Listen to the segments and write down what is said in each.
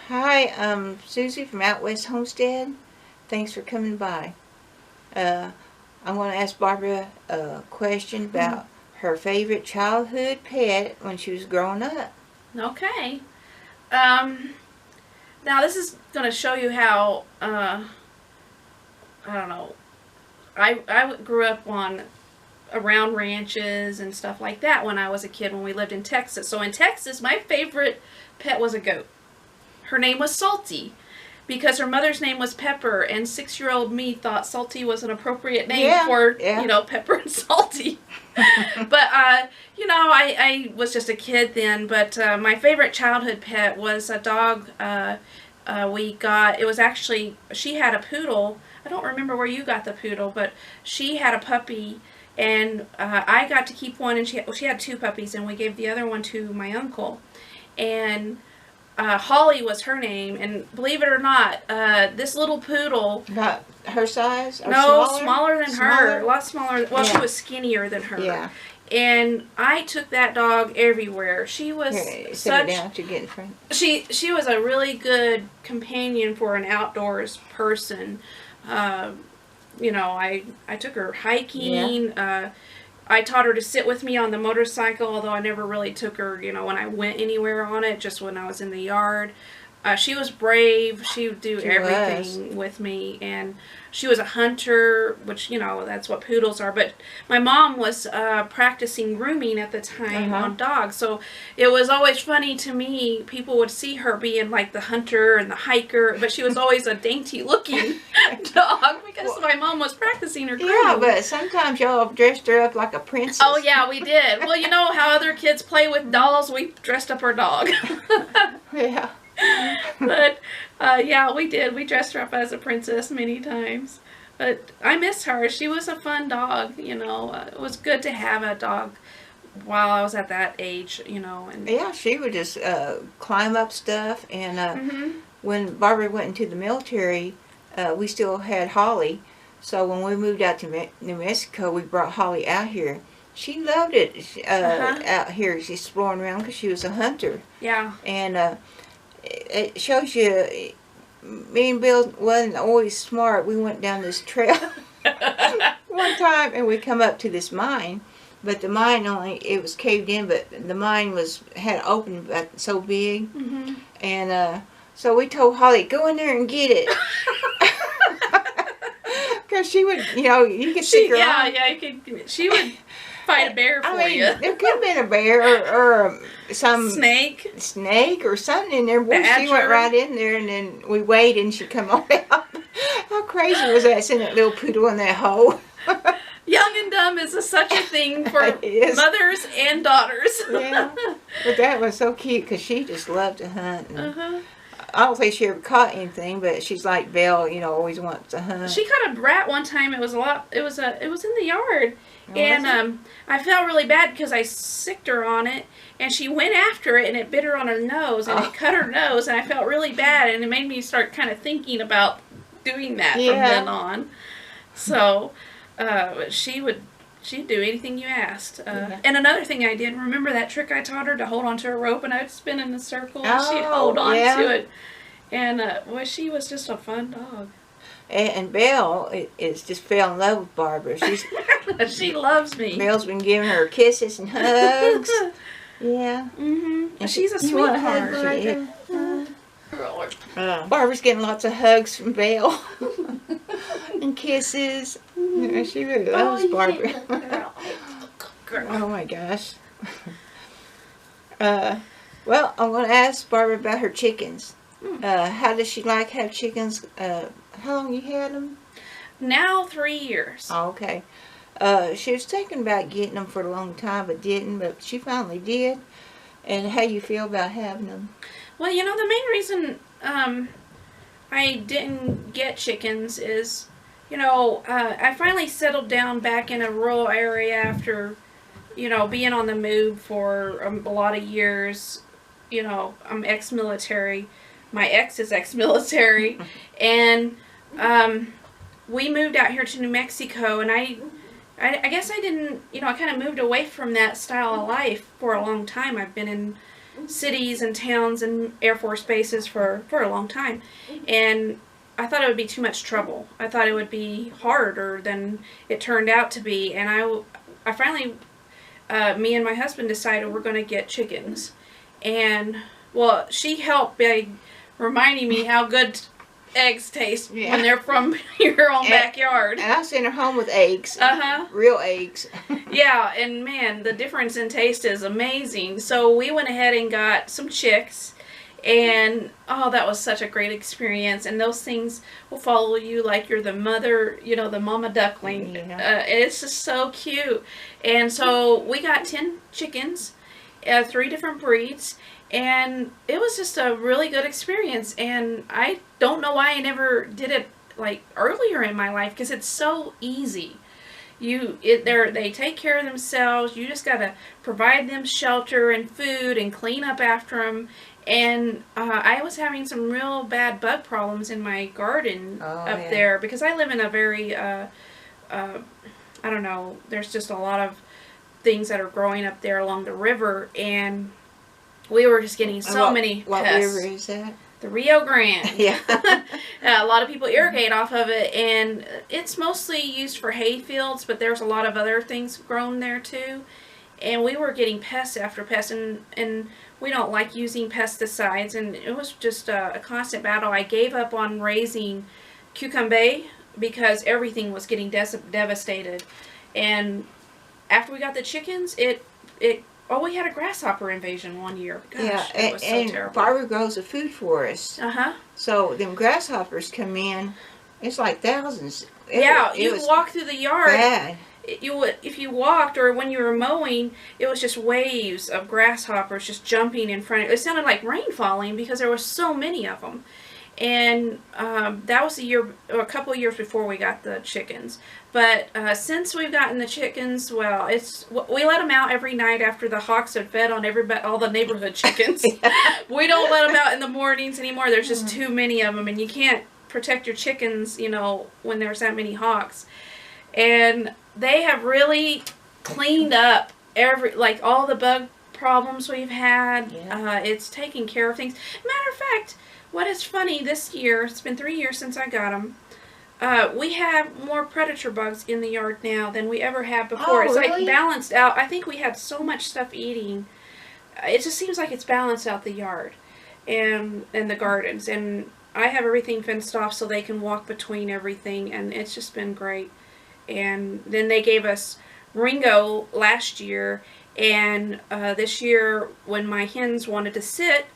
Hi, I'm Susie from out west Homestead. Thanks for coming by. I'm going to ask Barbara a question about her favorite childhood pet when she was growing up. Okay. Um, Now this is going to show you how, I don't know, I grew up on around ranches and stuff like that when I was a kid when we lived in Texas. So in Texas, my favorite pet was a goat. Her name was Salty because her mother's name was Pepper, and 6-year-old me thought Salty was an appropriate name for, Pepper and Salty. But, I was just a kid then, but my favorite childhood pet was a dog we got. It was actually, she had a poodle. I don't remember where you got the poodle, but she had a puppy, and I got to keep one, and she had 2 puppies, and we gave the other one to my uncle. And Holly was her name, and believe it or not, this little poodle... About her size? Or no, smaller than her. A lot smaller. Well, she was skinnier than her. Yeah. And I took that dog everywhere. She was sit down to get in front. She was a really good companion for an outdoors person. I took her hiking. Yeah. I taught her to sit with me on the motorcycle, although I never really took her, when I went anywhere on it, just when I was in the yard. She was brave. She would do everything with me, and she was a hunter, which, that's what poodles are. But my mom was practicing grooming at the time on dogs, so it was always funny to me. People would see her being like the hunter and the hiker, but she was always a dainty-looking dog because my mom was practicing her grooming. Yeah, but sometimes y'all dressed her up like a princess. Oh, yeah, we did. Well, you know how other kids play with dolls? We dressed up our dog. Yeah. But, yeah, we did. We dressed her up as a princess many times. But I miss her. She was a fun dog, It was good to have a dog while I was at that age, And yeah, she would just climb up stuff. And when Barbara went into the military, we still had Holly. So when we moved out to New Mexico, we brought Holly out here. She loved it out here. She's exploring around because she was a hunter. Yeah. And it shows you, me and Bill wasn't always smart. We went down this trail one time, and we come up to this mine, but the mine it was caved in, but the mine had opened so big, and so we told Holly, go in there and get it. Because she would, you could stick her on. She would fight a bear for you. There could have been a bear or some snake or something in there. Boy, she went right in there, and then we waited, and she come on out. How crazy was that, seeing that little poodle in that hole? Young and dumb is such a thing for mothers and daughters. Yeah, but that was so cute because she just loved to hunt. And I don't think she ever caught anything, but she's like Belle, always wants to hunt. She caught a rat one time. It was in the yard. And I felt really bad because I sicked her on it, and she went after it, and it bit her on her nose, and it cut her nose, and I felt really bad, and it made me start kind of thinking about doing that from then on. So she'd do anything you asked. And another thing I did, remember that trick I taught her to hold onto a rope, and I'd spin in a circle, and she'd hold on to it. And she was just a fun dog. And Belle is just fell in love with Barbara. She loves me. Belle's been giving her kisses and hugs. Yeah. And she's a sweetheart. Barbara's getting lots of hugs from Belle and kisses. She really loves Barbara. Oh my gosh. Well, I'm going to ask Barbara about her chickens. How does she like have chickens? How long you had them? Now 3 years. Oh, okay. She was thinking about getting them for a long time, but didn't. But she finally did. And how you feel about having them? Well, the main reason I didn't get chickens is, I finally settled down back in a rural area after, being on the move for a lot of years. I'm ex-military. My ex is ex-military. And we moved out here to New Mexico, and I guess I didn't, I kind of moved away from that style of life for a long time. I've been in cities and towns and Air Force bases for a long time. And I thought it would be too much trouble. I thought it would be harder than it turned out to be. And I finally, me and my husband decided we're going to get chickens. And, well, she helped by reminding me how good eggs taste when they're from your own backyard. And I sent her home with eggs. Uh-huh. Real eggs. Yeah, and man, the difference in taste is amazing. So we went ahead and got some chicks. And, oh, that was such a great experience. And those things will follow you like you're the mother, you know, the mama duckling. Yeah. It's just so cute. And so we got 10 chickens, 3 different breeds. And it was just a really good experience. And I don't know why I never did it, like, earlier in my life. Because it's so easy. They take care of themselves. You just got to provide them shelter and food and clean up after them. And I was having some real bad bug problems in my garden there because I live in a very, I don't know, there's just a lot of things that are growing up there along the river, and we were just getting so many pests. What river is that? The Rio Grande. Yeah. A lot of people irrigate off of it, and it's mostly used for hay fields, but there's a lot of other things grown there too. And we were getting pests after pests, and we don't like using pesticides, and it was just a constant battle. I gave up on raising cucumber because everything was getting devastated. And after we got the chickens, we had a grasshopper invasion one year. Gosh, it was so terrible. Barbara grows a food forest. Uh-huh. So them grasshoppers come in, it's like thousands. You walk through the yard. Bad. If you walked or when you were mowing, it was just waves of grasshoppers just jumping in front of it. It sounded like rain falling because there were so many of them. And that was a couple of years before we got the chickens. But since we've gotten the chickens, well, we let them out every night after the hawks had fed on all the neighborhood chickens. We don't let them out in the mornings anymore. There's just too many of them, and you can't protect your chickens, you know, when there's that many hawks. And they have really cleaned up all the bug problems we've had. Yeah. It's taking care of things. Matter of fact, what is funny, this year, it's been 3 years since I got them, we have more predator bugs in the yard now than we ever had before. It's really? like balanced out. I think we had so much stuff eating. It just seems like it's balanced out the yard and the gardens. And I have everything fenced off so they can walk between everything, and it's just been great. And then they gave us Ringo last year, and this year when my hens wanted to sit,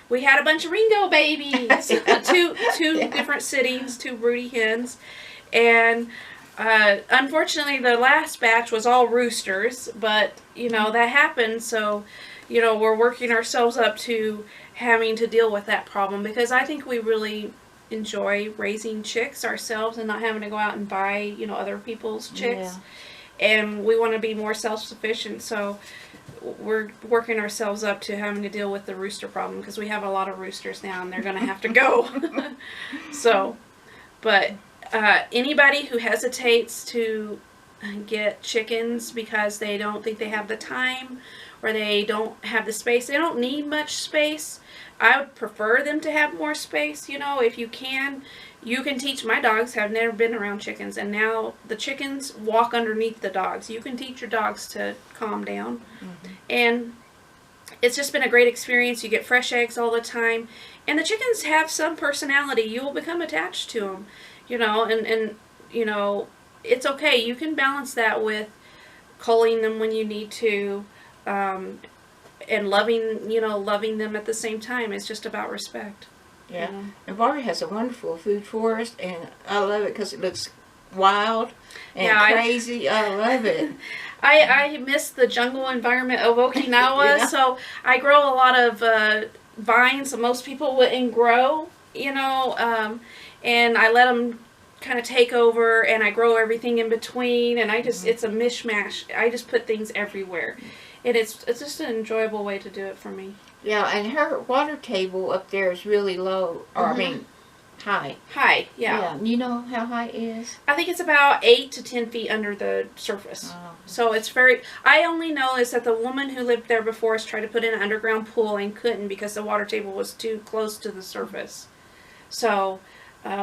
we had a bunch of Ringo babies. two different sittings, 2 broody hens. And unfortunately the last batch was all roosters, but you know, that happened, so you know, we're working ourselves up to having to deal with that problem, because I think we really enjoy raising chicks ourselves and not having to go out and buy, you know, other people's chicks. Yeah. And we want to be more self-sufficient, so we're working ourselves up to having to deal with the rooster problem, because we have a lot of roosters now and they're going to have to go. So, but anybody who hesitates to get chickens because they don't think they have the time or they don't have the space, they don't need much space. I would prefer them to have more space, you know, if you can. You can teach, my dogs have never been around chickens, and now the chickens walk underneath the dogs. You can teach your dogs to calm down. Mm-hmm. And it's just been a great experience. You get fresh eggs all the time. And the chickens have some personality. You will become attached to them, you know, and you know, it's okay. You can balance that with culling them when you need to, and loving them at the same time. It's just about respect. Yeah. And Barbara has a wonderful food forest, and I love it because it looks wild and crazy. I love it. I miss the jungle environment of Okinawa, so I grow a lot of vines that most people wouldn't grow, you know, and I let them kind of take over, and I grow everything in between, and it's a mishmash. I just put things everywhere. And it's just an enjoyable way to do it for me. Yeah, and her water table up there is really low, or I mean, High. High, yeah. You know how high it is? I think it's about 8 to 10 feet under the surface. Oh. So it's very... I only know is that the woman who lived there before us tried to put in an underground pool and couldn't because the water table was too close to the surface. So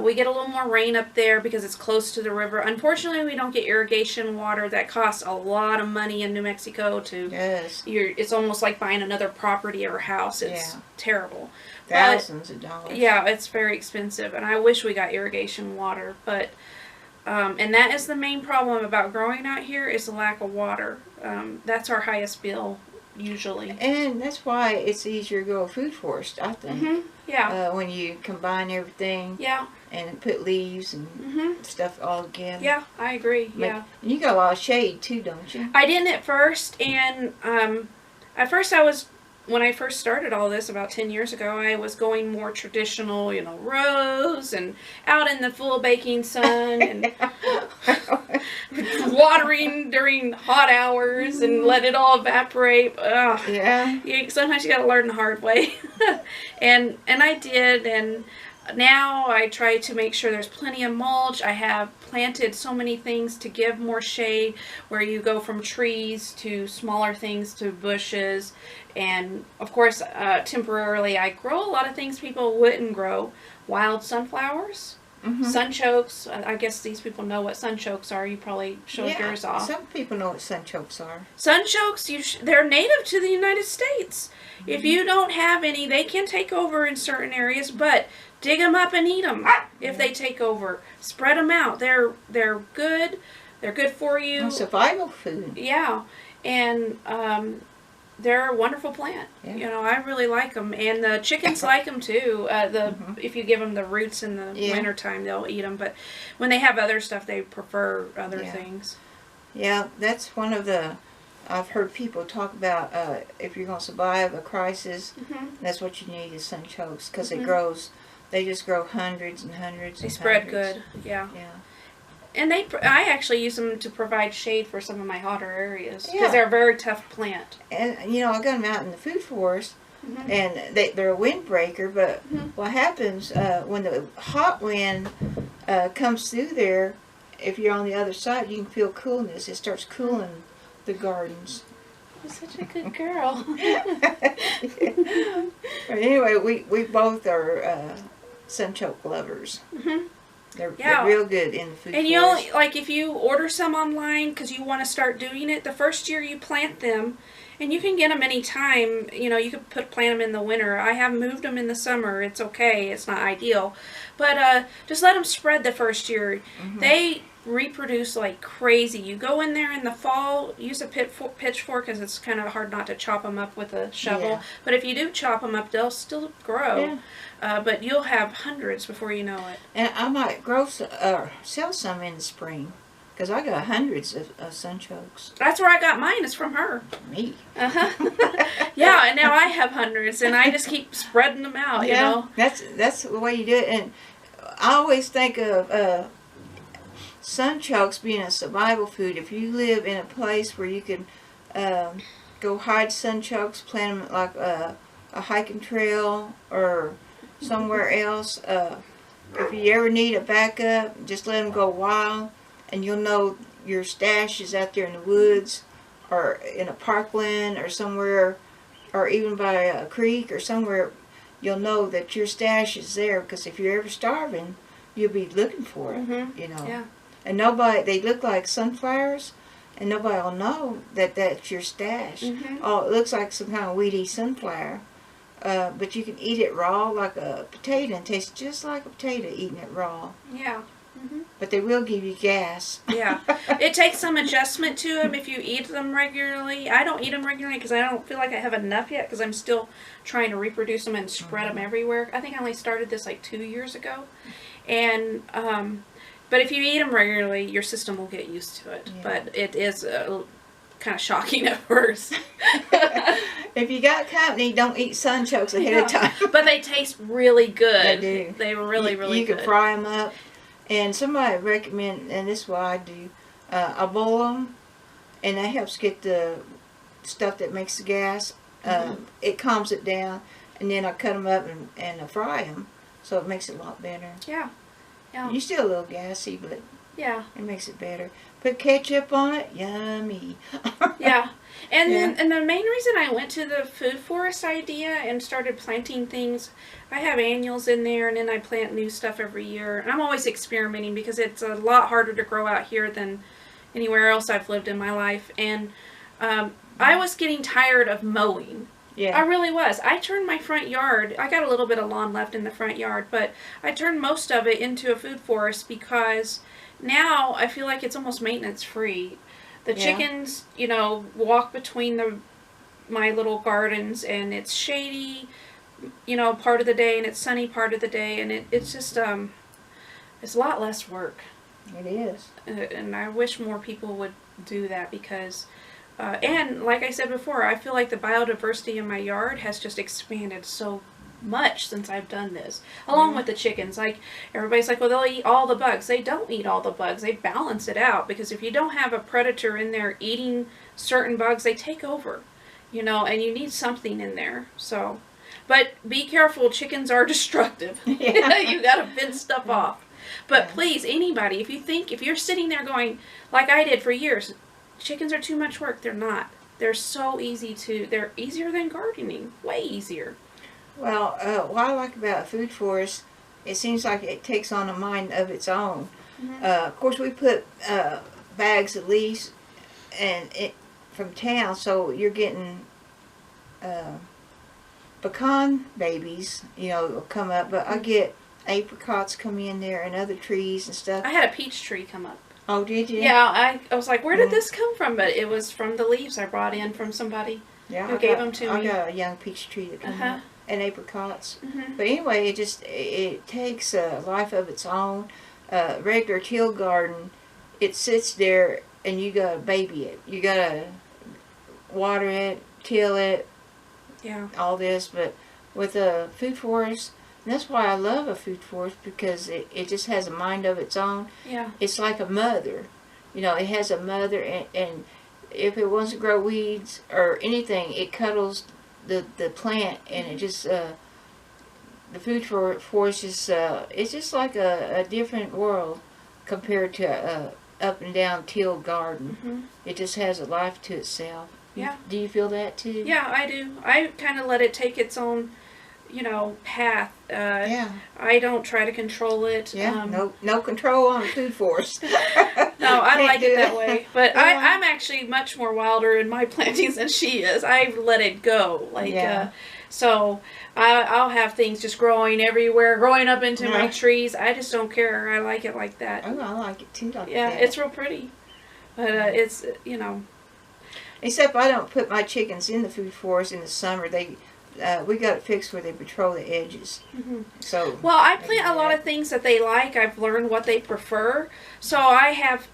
we get a little more rain up there because it's close to the river. Unfortunately, we don't get irrigation water. That costs a lot of money in New Mexico to... Yes. It's almost like buying another property or house. It's terrible. Thousands of dollars. Yeah, it's very expensive, and I wish we got irrigation water, but and that is the main problem about growing out here is the lack of water. That's our highest bill usually, and that's why it's easier to grow a food forest, I think. Yeah. When you combine everything. Yeah. And put leaves and stuff all together. Yeah, I agree. Yeah. And you got a lot of shade too, don't you? I didn't at first, and at first when I first started all this about 10 years ago, I was going more traditional, rows and out in the full baking sun and watering during hot hours and let it all evaporate. Ugh. Yeah. Sometimes you got to learn the hard way. and I did, and now I try to make sure there's plenty of mulch. I have planted so many things to give more shade, where you go from trees to smaller things to bushes. And of course, temporarily I grow a lot of things people wouldn't grow. Wild sunflowers, sunchokes. I guess these people know what sunchokes are. You probably showed yours off. Some people know what sunchokes are. Sunchokes, they're native to the United States. If you don't have any, they can take over in certain areas, but dig them up and eat them if they take over. Spread them out. They're good. They're good for you. And survival food. Yeah, and they're a wonderful plant. Yeah. I really like them, and the chickens like them too. If you give them the roots in the wintertime, they'll eat them. But when they have other stuff, they prefer other things. Yeah, that's one of the. I've heard people talk about if you're going to survive a crisis, that's what you need is sunchokes, because it grows. They just grow hundreds and hundreds. They spread good. Yeah. Yeah. And I actually use them to provide shade for some of my hotter areas because they're a very tough plant. And I got them out in the food forest, and they're a windbreaker. But what happens when the hot wind comes through there? If you're on the other side, you can feel coolness. It starts cooling the gardens. You're such a good girl. But anyway, we both are sunchoke lovers. They're real good in the food and forest. if you order some online because you want to start doing it, the first year you plant them, and you can get them anytime. You could plant them in the winter. I have moved them in the summer. It's okay. It's not ideal. But just let them spread the first year. They reproduce like crazy. You go in there in the fall, use a pitchfork because it's kind of hard not to chop them up with a shovel. But if you do chop them up, they'll still grow. But you'll have hundreds before you know it. And I might sell some in the spring, because I got hundreds of sunchokes. That's where I got mine. It's from her. Me. Yeah, and now I have hundreds, and I just keep spreading them out. That's the way you do it. And I always think of sunchokes being a survival food. If you live in a place where you can go hide sunchokes, plant them like a hiking trail or somewhere else. If you ever need a backup, just let them go wild, and you'll know your stash is out there in the woods or in a parkland or somewhere, or even by a creek or somewhere. You'll know that your stash is there, because if you're ever starving, you'll be looking for it. Yeah. And they look like sunflowers, and nobody will know that that's your stash. Oh, it looks like some kind of weedy sunflower. But you can eat it raw like a potato, and taste just like a potato eating it raw. Yeah. But they will give you gas. Yeah. It takes some adjustment to them if you eat them regularly. I don't eat them regularly because I don't feel like I have enough yet, because I'm still trying to reproduce them and spread them everywhere. I think I only started this like 2 years ago. And but if you eat them regularly, your system will get used to it. But it is kind of shocking at first. If you got company, don't eat sunchokes ahead of time. But they taste really good. They do. They were really good. You can fry them up. And somebody recommend, and this is what I do, I boil them, and that helps get the stuff that makes the gas. It calms it down, and then I cut them up and fry them. so it makes it a lot better. Yeah. Yeah. You're still a little gassy, but Yeah. it makes it better. Put ketchup on it, yummy. Yeah. And Yeah. then, and the main reason I went to the food forest idea and started planting things, I have annuals in there, and then I plant new stuff every year. And I'm always experimenting because it's a lot harder to grow out here than anywhere else I've lived in my life. And I was getting tired of mowing. Yeah. I really was. I turned my front yard, I got a little bit of lawn left in the front yard, but I turned most of it into a food forest because now I feel like it's almost maintenance free. The chickens, walk between my little gardens, and it's shady, part of the day, and it's sunny part of the day, and it's just, it's a lot less work. It is. And I wish more people would do that because, and like I said before, I feel like the biodiversity in my yard has just expanded so much since I've done this, along with the chickens. Like, everybody's like, well, they'll eat all the bugs. They don't eat all the bugs. They balance it out, because if you don't have a predator in there eating certain bugs, they take over, and you need something in there. So, but be careful, chickens are destructive. Yeah. You gotta fence stuff off. But please, anybody, if you're sitting there going, like I did for years, chickens are too much work. They're not. They're so easy they're easier than gardening. Way easier. Well, what I like about a food forest, it seems like it takes on a mind of its own. Of course, we put bags of leaves from town, so you're getting pecan babies, will come up. But I get apricots come in there and other trees and stuff. I had a peach tree come up. Oh, did you? Yeah, I was like, where did this come from? But it was from the leaves I brought in from somebody who gave them to me. I got a young peach tree that came up. And apricots. But anyway, it takes a life of its own. Regular till garden, it sits there and you gotta baby it. You gotta water it, till it, all this. But with a food forest, and that's why I love a food forest, because it just has a mind of its own. Yeah. It's like a mother. It has a mother, and if it wants to grow weeds or anything, it cuddles the plant, and it just the food forest is it's just like a different world compared to up and down till garden. It just has a life to itself. Yeah. Do you feel that too? Yeah, I do. I kind of let it take its own path. I don't try to control it. Yeah. No control on the food forest. No, I like it that way. But Yeah. I'm actually much more wilder in my plantings than she is. I let it go. So I'll have things just growing everywhere, growing up into my trees. I just don't care. I like it like that. Oh, I like it too. Yeah, it's real pretty. But it's, Except I don't put my chickens in the food forest in the summer. We got it fixed where they patrol the edges. So. Well, I plant a lot of things that they like. I've learned what they prefer. So I have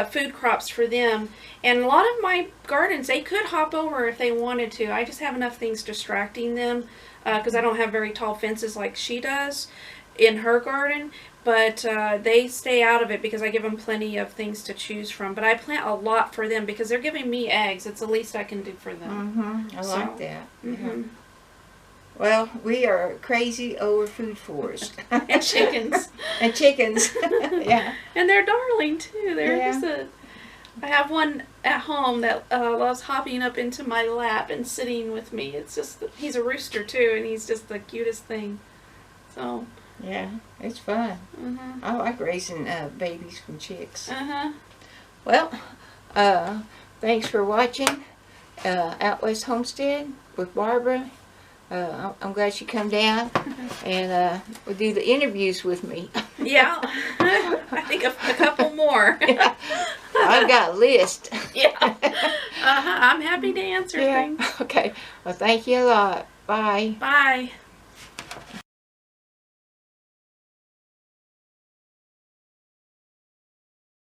food crops for them. And a lot of my gardens, they could hop over if they wanted to. I just have enough things distracting them because I don't have very tall fences like she does in her garden. But they stay out of it because I give them plenty of things to choose from. But I plant a lot for them because they're giving me eggs. It's the least I can do for them. I like that. Well, we are crazy over food forest. And chickens. And chickens. Yeah. And they're darling too. They're Yeah. I have one at home that loves hopping up into my lap and sitting with me. It's just, he's a rooster too, and he's just the cutest thing. So. Yeah, it's fun. I like raising babies from chicks. Well, thanks for watching Out West Homestead with Barbara. I'm glad she come down and will do the interviews with me. Yeah, I think a couple more. Yeah. I've got a list. Yeah. I'm happy to answer things. Okay. Well, thank you a lot. Bye. Bye.